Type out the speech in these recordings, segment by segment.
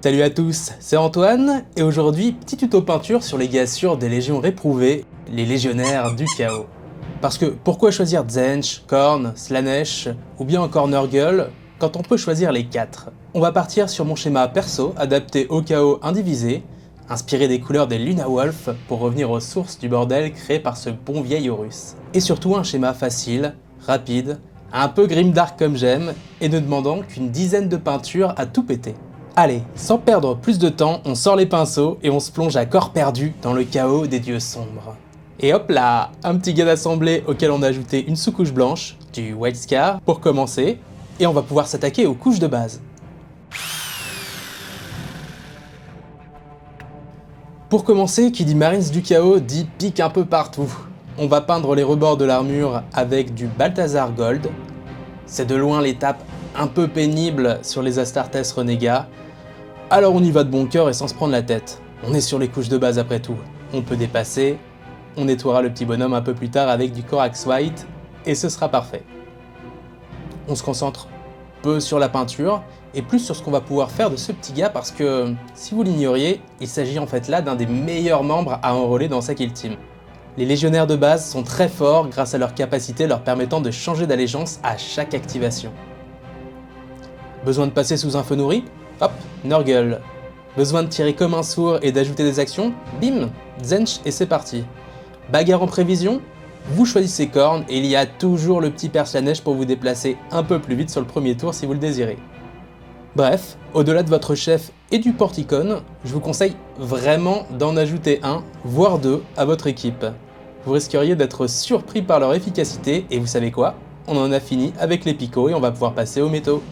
Salut à tous, c'est Antoine, et aujourd'hui, petit tuto peinture sur les gars sûrs des légions réprouvées, les légionnaires du chaos. Parce que pourquoi choisir Tzeentch, Khorne, Slaanesh, ou bien encore Nurgle, quand on peut choisir les 4? On va partir sur mon schéma perso, adapté au chaos indivisé, inspiré des couleurs des Luna Wolf pour revenir aux sources du bordel créé par ce bon vieil Horus. Et surtout un schéma facile, rapide, un peu grimdark comme j'aime, et ne demandant qu'une dizaine de peintures à tout péter. Allez, sans perdre plus de temps, on sort les pinceaux et on se plonge à corps perdu dans le chaos des dieux sombres. Et hop là, un petit gars d'assemblée auquel on a ajouté une sous-couche blanche, du White Scar, pour commencer, et on va pouvoir s'attaquer aux couches de base. Pour commencer, qui dit Marines du chaos dit pique un peu partout. On va peindre les rebords de l'armure avec du Balthazar Gold. C'est de loin l'étape un peu pénible sur les Astartes Renégats. Alors on y va de bon cœur et sans se prendre la tête. On est sur les couches de base après tout. On peut dépasser, on nettoiera le petit bonhomme un peu plus tard avec du Corax White, et ce sera parfait. On se concentre peu sur la peinture, et plus sur ce qu'on va pouvoir faire de ce petit gars parce que, si vous l'ignoriez, il s'agit en fait là d'un des meilleurs membres à enrôler dans sa kill team. Les légionnaires de base sont très forts grâce à leur capacité leur permettant de changer d'allégeance à chaque activation. Besoin de passer sous un feu nourri? Hop, Nurgle. Besoin de tirer comme un sourd et d'ajouter des actions? Bim, Tzeentch et c'est parti. Bagarre en prévision? Vous choisissez Khorne et il y a toujours le petit père Slaanesh pour vous déplacer un peu plus vite sur le premier tour si vous le désirez. Bref, au-delà de votre chef et du porticone, je vous conseille vraiment d'en ajouter un, voire deux, à votre équipe. Vous risqueriez d'être surpris par leur efficacité et vous savez quoi? On en a fini avec les picots et on va pouvoir passer aux métaux.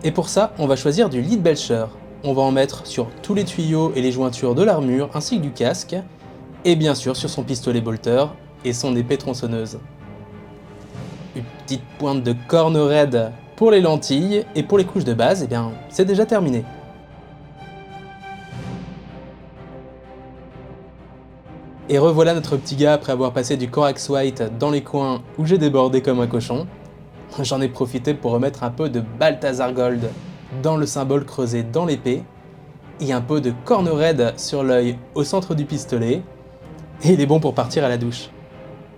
Et pour ça, on va choisir du Lead Belcher. On va en mettre sur tous les tuyaux et les jointures de l'armure ainsi que du casque, et bien sûr sur son pistolet bolter et son épée tronçonneuse. Une petite pointe de Khorne raide pour les lentilles, et pour les couches de base, eh bien, c'est déjà terminé. Et revoilà notre petit gars après avoir passé du Corax White dans les coins où j'ai débordé comme un cochon. J'en ai profité pour remettre un peu de Balthazar Gold dans le symbole creusé dans l'épée, et un peu de Khorne raide sur l'œil au centre du pistolet, et il est bon pour partir à la douche.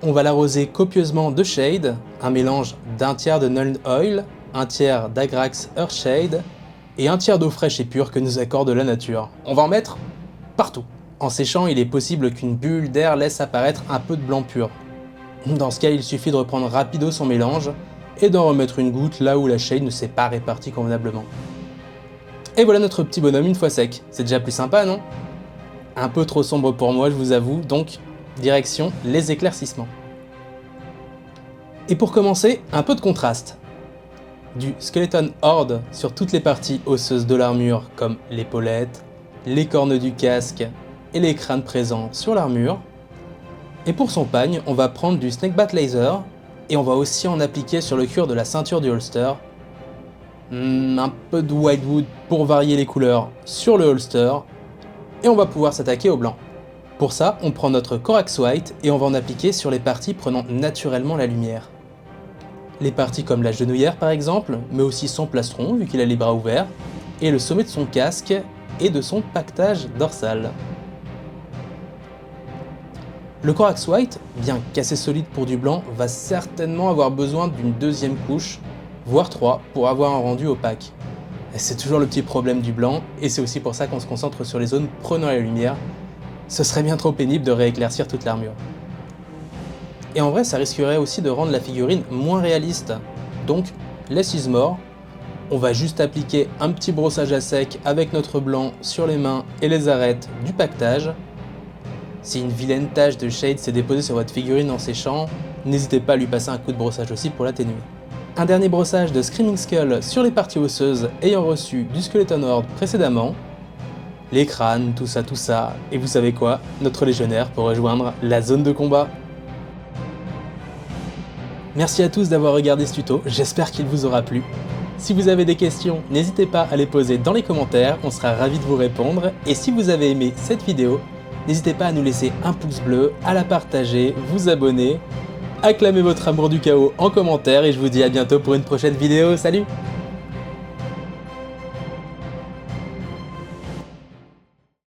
On va l'arroser copieusement de Shade, un mélange d'un tiers de Nuln Oil, un tiers d'Agrax Earthshade, et un tiers d'eau fraîche et pure que nous accorde la nature. On va en mettre partout. En séchant, il est possible qu'une bulle d'air laisse apparaître un peu de blanc pur. Dans ce cas, il suffit de reprendre rapido son mélange, et d'en remettre une goutte là où la shade ne s'est pas répartie convenablement. Et voilà notre petit bonhomme une fois sec. C'est déjà plus sympa, non? Un peu trop sombre pour moi, je vous avoue, donc direction les éclaircissements. Et pour commencer, un peu de contraste. Du Skeleton Horde sur toutes les parties osseuses de l'armure, comme l'épaulette, les cornes du casque et les crânes présents sur l'armure. Et pour son pagne, on va prendre du Snakebat Laser, et on va aussi en appliquer sur le cuir de la ceinture du holster. Un peu de Whitewood pour varier les couleurs sur le holster. Et on va pouvoir s'attaquer au blanc. Pour ça, on prend notre Corax White et on va en appliquer sur les parties prenant naturellement la lumière. Les parties comme la genouillère par exemple, mais aussi son plastron vu qu'il a les bras ouverts, et le sommet de son casque et de son pactage dorsal. Le Corax White, bien qu'assez solide pour du blanc, va certainement avoir besoin d'une deuxième couche, voire 3, pour avoir un rendu opaque. C'est toujours le petit problème du blanc, et c'est aussi pour ça qu'on se concentre sur les zones prenant la lumière. Ce serait bien trop pénible de rééclaircir toute l'armure. Et en vrai, ça risquerait aussi de rendre la figurine moins réaliste. Donc, less is more. On va juste appliquer un petit brossage à sec avec notre blanc sur les mains et les arêtes du pactage. Si une vilaine tache de shade s'est déposée sur votre figurine en séchant, n'hésitez pas à lui passer un coup de brossage aussi pour l'atténuer. Un dernier brossage de Screaming Skull sur les parties osseuses ayant reçu du Skeleton Horde précédemment. Les crânes, tout ça, et vous savez quoi? Notre légionnaire peut rejoindre la zone de combat. Merci à tous d'avoir regardé ce tuto, j'espère qu'il vous aura plu. Si vous avez des questions, n'hésitez pas à les poser dans les commentaires, on sera ravis de vous répondre. Et si vous avez aimé cette vidéo, n'hésitez pas à nous laisser un pouce bleu, à la partager, vous abonner, acclamez votre amour du chaos en commentaire et je vous dis à bientôt pour une prochaine vidéo, salut!